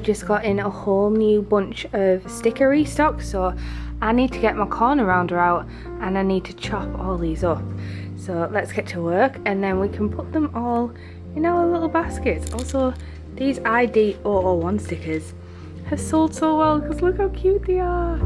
just got in a whole new bunch of sticker restock, so I need to get my corner rounder out and I need to chop all these up. So let's get to work and then we can put them all in our little baskets. Also, these ID 001 stickers have sold so well because look how cute they are.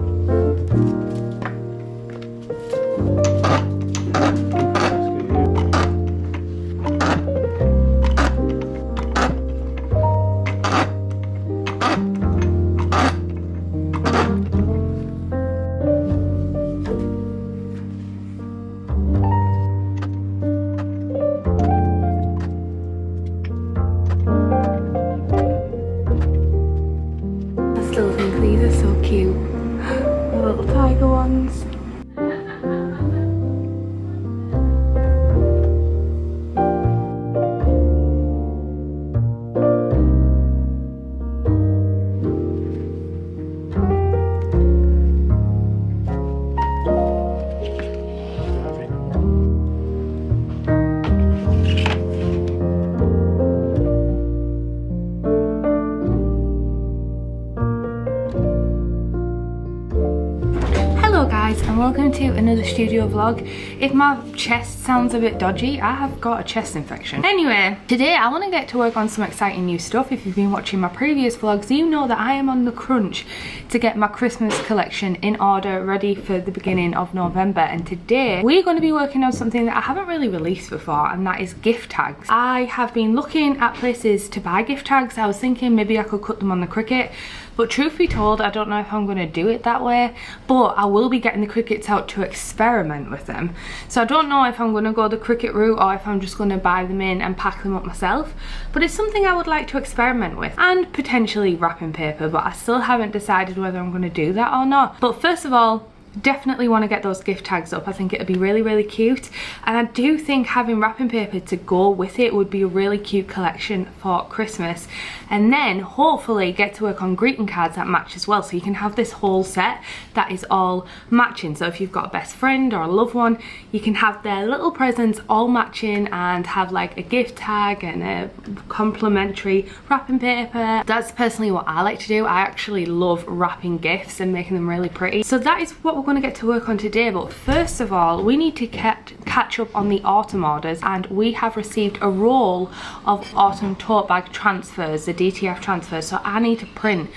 And welcome to another studio vlog. If my chest sounds a bit dodgy, I have got a chest infection. Anyway, today I want to get to work on some exciting new stuff. If you've been watching my previous vlogs, you know that I am on the crunch to get my Christmas collection in order, ready for the beginning of November. And today we're going to be working on something that I haven't really released before, and that is gift tags. I have been looking at places to buy gift tags. I was thinking maybe I could cut them on the Cricut, but truth be told, I don't know if I'm going to do it that way, but I will be getting the Cricuts out to experiment with them. So I don't know if I'm going to go the Cricut route or if I'm just going to buy them in and pack them up myself, but it's something I would like to experiment with, and potentially wrapping paper, but I still haven't decided whether I'm going to do that or not. But first of all, definitely want to get those gift tags up. I think it'd be really, really cute, and I do think having wrapping paper to go with it would be a really cute collection for Christmas, and then hopefully get to work on greeting cards that match as well, so you can have this whole set that is all matching. So if you've got a best friend or a loved one, you can have their little presents all matching and have like a gift tag and a complimentary wrapping paper. That's personally what I like to do. I actually love wrapping gifts and making them really pretty. So that is what we're going to get to work on today. But first of all, we need to catch up on the autumn orders, and we have received a roll of autumn tote bag transfers, the DTF transfers. So I need to print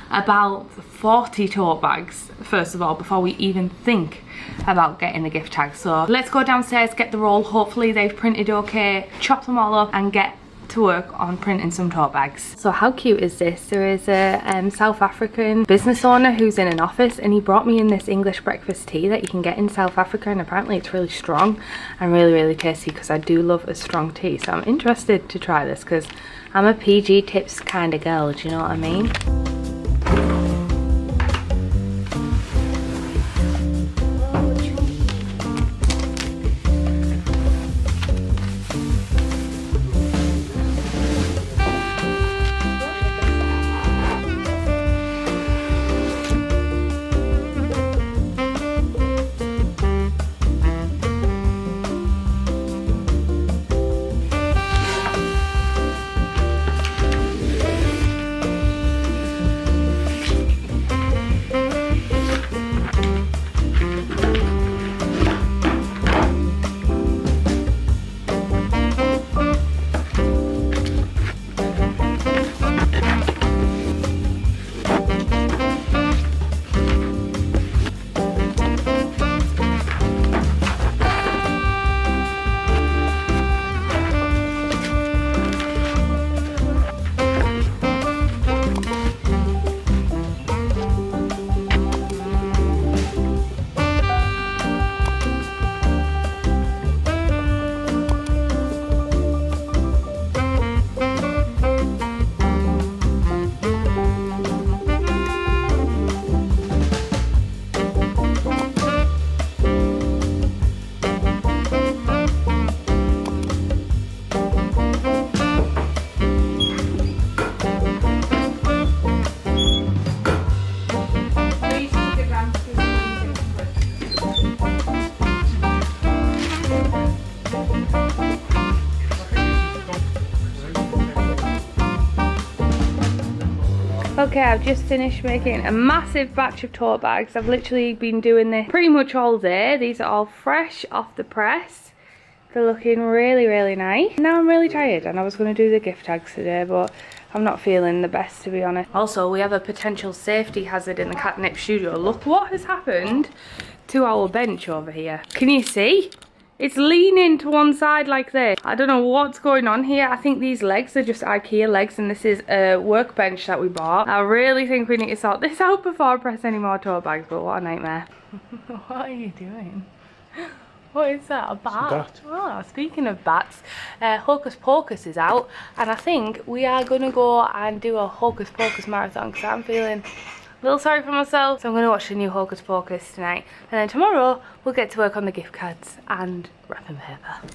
about 40 tote bags first of all before we even think about getting the gift tags. So let's go downstairs, get the roll. Hopefully they've printed okay, chop them all up and get to work on printing some tote bags. So how cute is this? There is a South African business owner who's in an office, and he brought me in this English breakfast tea that you can get in South Africa, and apparently it's really strong and really, really tasty, because I do love a strong tea. So I'm interested to try this because I'm a PG tips kind of girl, do you know what I mean? Okay, I've just finished making a massive batch of tote bags. I've literally been doing this pretty much all day. These are all fresh off the press. They're looking really, really nice. Now I'm really tired and I was going to do the gift tags today, but I'm not feeling the best, to be honest. Also, we have a potential safety hazard in the Katnipp studio. Look what has happened to our bench over here. Can you see? It's leaning to one side like this. I don't know what's going on here. I think these legs are just IKEA legs and this is a workbench that we bought. I really think we need to sort this out before I press any more tote bags, but what a nightmare. What are you doing? What is that? A bat? Oh, speaking of bats, Hocus Pocus is out and I think we are going to go and do a Hocus Pocus marathon because I'm feeling a little sorry for myself. So I'm going to watch the new Hocus Pocus tonight and then tomorrow we'll get to work on the gift cards and wrapping paper.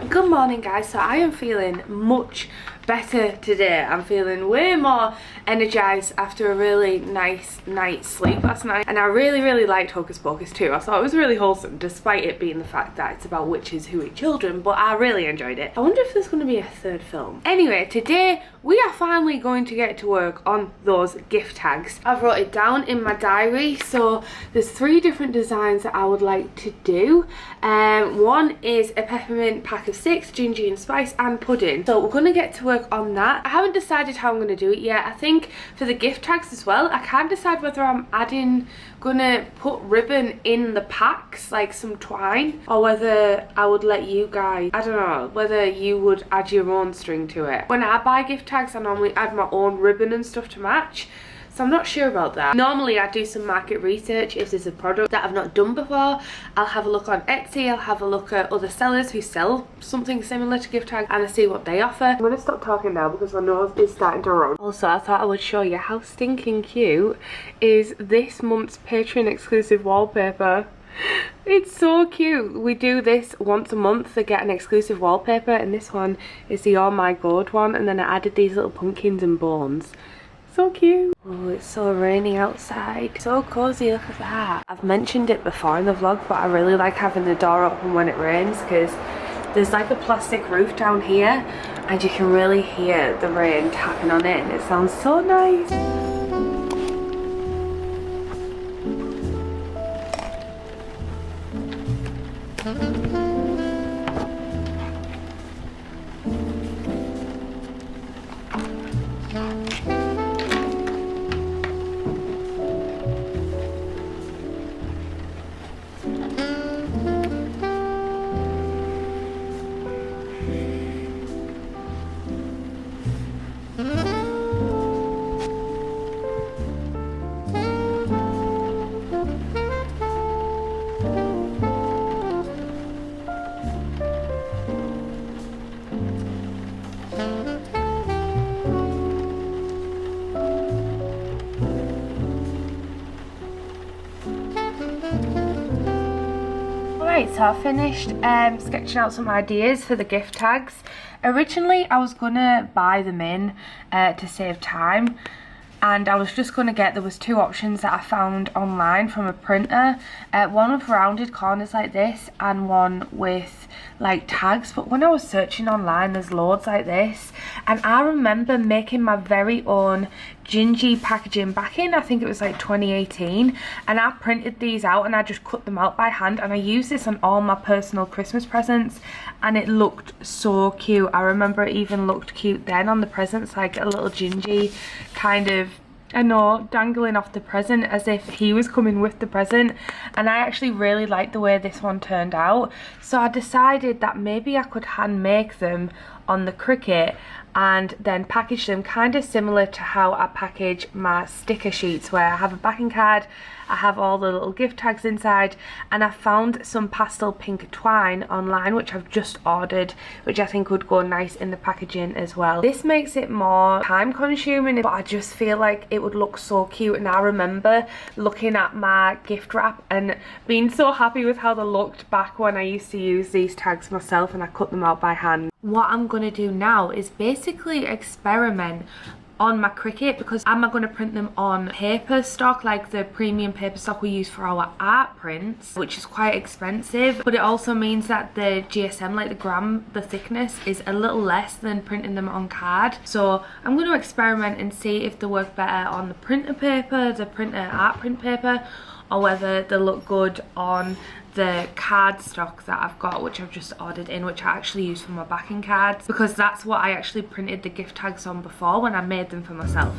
Good morning guys, so I am feeling much better today. I'm feeling way more energized after a really nice night's sleep last night, and I really liked Hocus Pocus too. I thought it was really wholesome despite it being the fact that it's about witches who eat children, but I really enjoyed it. I wonder if there's going to be a third film. Anyway, today we are finally going to get to work on those gift tags. I've wrote it down in my diary, so there's 3 different designs that I would like to do. One is a peppermint pack of 6, ginger and spice and pudding. So we're going to get to work on that. I haven't decided how I'm going to do it yet. I think for the gift tags as well, I can't decide whether I'm gonna put ribbon in the packs, like some twine, or whether I would let you guys, I don't know, whether you would add your own string to it. When I buy gift tags, I normally add my own ribbon and stuff to match. So I'm not sure about that. Normally I do some market research. If there's a product that I've not done before, I'll have a look on Etsy, I'll have a look at other sellers who sell something similar to gift tags and I see what they offer. I'm gonna stop talking now because my nose is starting to run. Also, I thought I would show you how stinking cute is this month's Patreon exclusive wallpaper. It's so cute. We do this once a month to get an exclusive wallpaper, and this one is the All My Gold one, and then I added these little pumpkins and bones. So cute. Oh, it's so rainy outside. So cozy, look at that. I've mentioned it before in the vlog, but I really like having the door open when it rains because there's like a plastic roof down here and you can really hear the rain tapping on it and it sounds so nice. Right, so I finished sketching out some ideas for the gift tags. Originally I was gonna buy them in to save time, and I was just gonna there was 2 options that I found online from a printer, one with rounded corners like this and one with like tags, but when I was searching online there's loads like this, and I remember making my very own gingy packaging back in, I think it was like 2018, and I printed these out and I just cut them out by hand, and I used this on all my personal Christmas presents and it looked so cute. I remember it even looked cute then on the presents, like a little gingy kind of, I know, dangling off the present as if he was coming with the present, and I actually really liked the way this one turned out, so I decided that maybe I could hand make them on the Cricut and then package them kind of similar to how I package my sticker sheets, where I have a backing card, I have all the little gift tags inside, and I found some pastel pink twine online which I've just ordered, which I think would go nice in the packaging as well. This makes it more time consuming, but I just feel like it would look so cute, and I remember looking at my gift wrap and being so happy with how they looked back when I used to use these tags myself and I cut them out by hand. What I'm going to do now is basically experiment on my Cricut, because am I going to print them on paper stock, like the premium paper stock we use for our art prints, which is quite expensive, but it also means that the GSM, like the gram, the thickness is a little less than printing them on card. So I'm going to experiment and see if they work better on the printer paper, the printer art print paper, or whether they look good on the card stock that I've got, which I've just ordered in, which I actually use for my backing cards, because that's what I actually printed the gift tags on before when I made them for myself.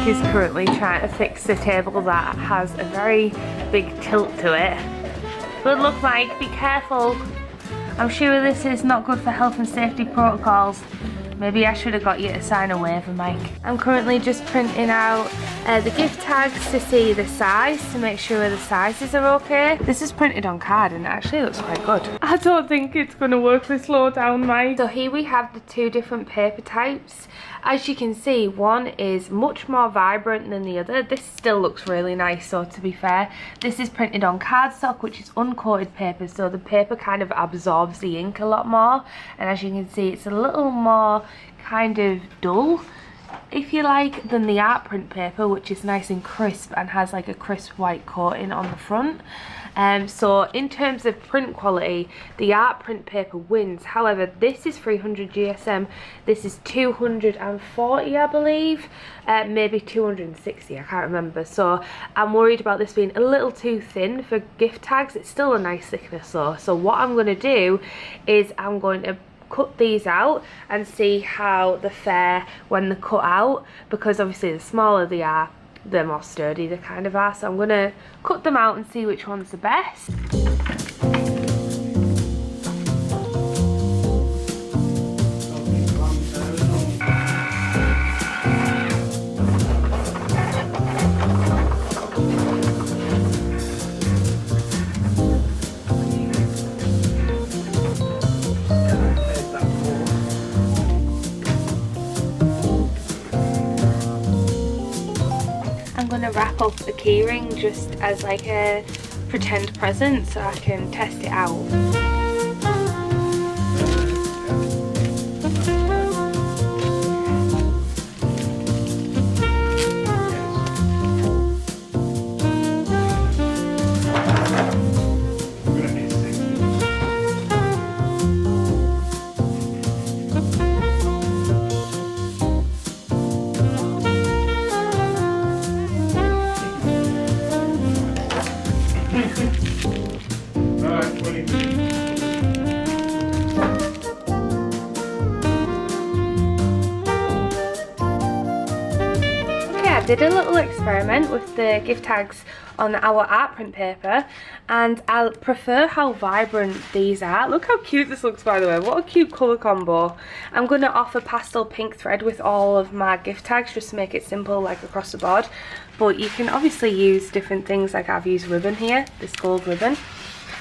Is currently trying to fix the table that has a very big tilt to it. Good luck, Mike, be careful. I'm sure this is not good for health and safety protocols. Maybe I should have got you to sign a waiver, Mike. I'm currently just printing out the gift tags to see the size, to make sure the sizes are okay. This is printed on card and it actually looks quite good. I don't think it's going to work this low down, Mike. So here we have the two different paper types. As you can see, one is much more vibrant than the other. This still looks really nice, so to be fair. This is printed on cardstock, which is uncoated paper, so the paper kind of absorbs the ink a lot more. And as you can see, it's a little more kind of dull, if you like, than the art print paper, which is nice and crisp and has like a crisp white coating on the front. So in terms of print quality, the art print paper wins. However, this is 300 GSM, this is 240, I believe, maybe 260, I can't remember. So I'm worried about this being a little too thin for gift tags. It's still a nice thickness though. So what I'm going to do is I'm going to cut these out and see how they fare when they're cut out, because obviously the smaller they are, the more sturdy they kind of are. So I'm going to cut them out and see which one's the best. I'm going to wrap up the keyring just as like a pretend present so I can test it out. I did a little experiment with the gift tags on our art print paper, and I prefer how vibrant these are. Look how cute this looks, by the way. What a cute colour combo. I'm going to offer pastel pink thread with all of my gift tags just to make it simple, like across the board. But you can obviously use different things, like I've used ribbon here, this gold ribbon.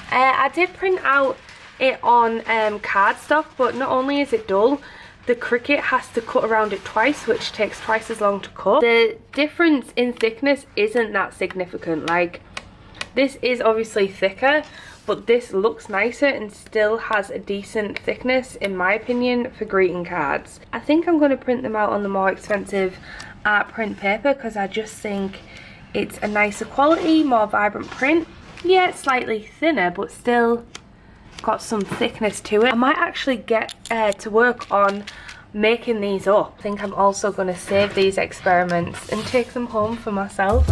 I did print out it on cardstock, but not only is it dull, the Cricut has to cut around it twice, which takes twice as long to cut. The difference in thickness isn't that significant. Like, this is obviously thicker, but this looks nicer and still has a decent thickness, in my opinion, for greeting cards. I think I'm going to print them out on the more expensive art print paper because I just think it's a nicer quality, more vibrant print. Yeah, it's slightly thinner, but still got some thickness to it. I might actually get to work on making these up. I think I'm also going to save these experiments and take them home for myself.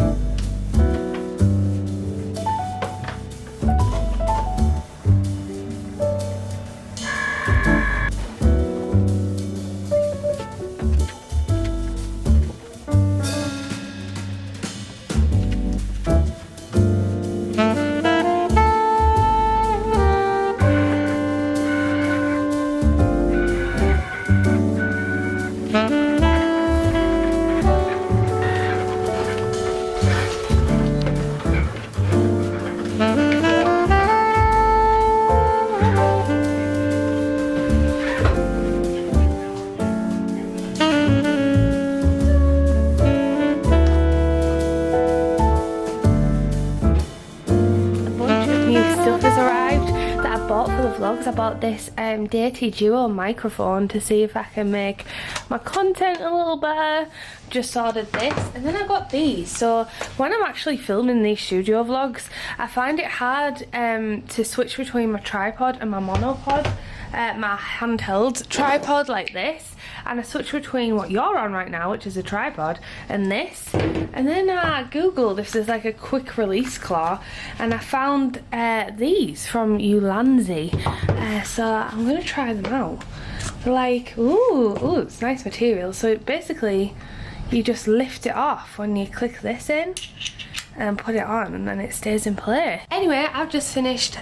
vlogs, I bought this Deity Duo microphone to see if I can make my content a little better. Just ordered this, and then I got these. So when I'm actually filming these studio vlogs, I find it hard to switch between my tripod and my monopod, my handheld tripod like this, and I switch between what you're on right now, which is a tripod, and this. And then I googled if there's like a quick release claw, and I found these from Ulanzi. So I'm gonna try them out. They're like, ooh, it's nice material. So it basically, you just lift it off when you click this in and put it on, and then it stays in place. Anyway, I've just finished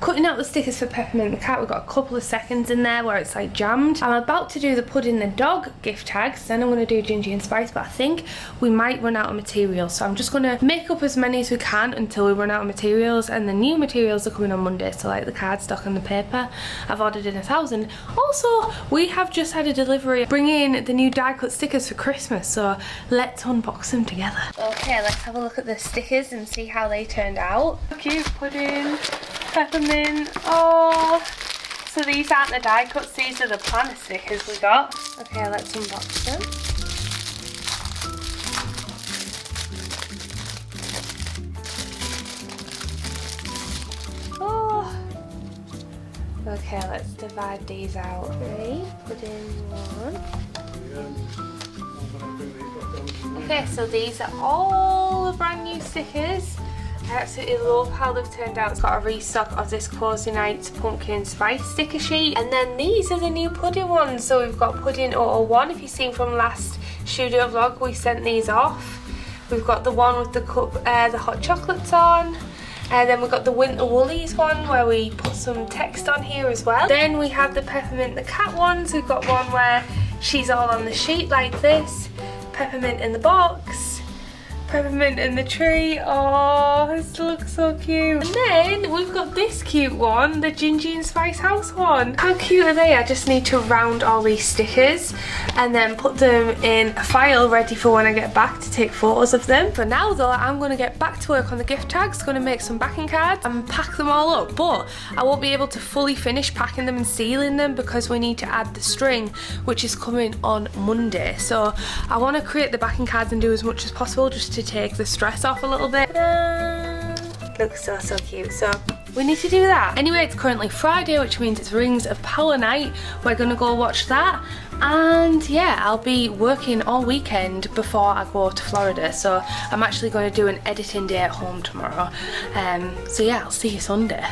cutting out the stickers for Peppermint the cat. We've got a couple of seconds in there where it's like jammed. I'm about to do the Pudding the dog gift tags, then I'm going to do Gingy and Spice, but I think we might run out of materials, so I'm just going to make up as many as we can until we run out of materials, and the new materials are coming on Monday, so like the cardstock and the paper, I've ordered in 1,000. Also, we have just had a delivery bringing the new die cut stickers for Christmas, so let's unbox them together. Okay, let's have a look at the stickers and see how they turned out. Cute pudding, peppermint. Oh, so these aren't the die cuts, these are the planner stickers we got. Okay, let's unbox them. Oh, okay, let's divide these out. Ready? Put in one. Okay, so these are all the brand new stickers. I absolutely love how they've turned out. It's got a restock of this Cozy Nights Pumpkin Spice sticker sheet. And then these are the new pudding ones. So we've got Pudding 001. If you've seen from last studio vlog, we sent these off. We've got the one with the cup, the hot chocolates on. And then we've got the Winter Woolies one where we put some text on here as well. Then we have the Peppermint the cat ones. We've got one where she's all on the sheet like this. Peppermint in the box, Peppermint in the tree. Oh, this looks so cute. And then we've got this cute one, the Gingy and Spice house one. How cute are they? I just need to round all these stickers and then put them in a file ready for when I get back to take photos of them. For now though, I'm going to get back to work on the gift tags, going to make some backing cards and pack them all up, but I won't be able to fully finish packing them and sealing them because we need to add the string, which is coming on Monday. So I want to create the backing cards and do as much as possible just to take the stress off a little bit. Looks so cute. So we need to do that. Anyway, it's currently Friday, which means it's Rings of Power night. We're gonna go watch that, and yeah, I'll be working all weekend before I go to Florida, so I'm actually going to do an editing day at home tomorrow. So yeah, I'll see you Sunday.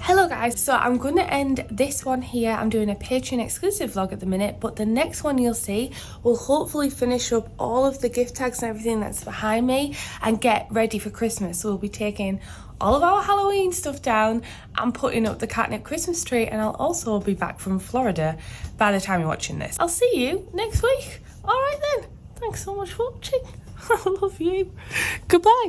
Hello guys, so I'm going to end this one here. I'm doing a Patreon exclusive vlog at the minute, but the next one you'll see will hopefully finish up all of the gift tags and everything that's behind me and get ready for Christmas. So we'll be taking all of our Halloween stuff down and putting up the Katnipp Christmas tree, and I'll also be back from Florida by the time you're watching this. I'll see you next week. Alright then, thanks so much for watching. I love you. Goodbye.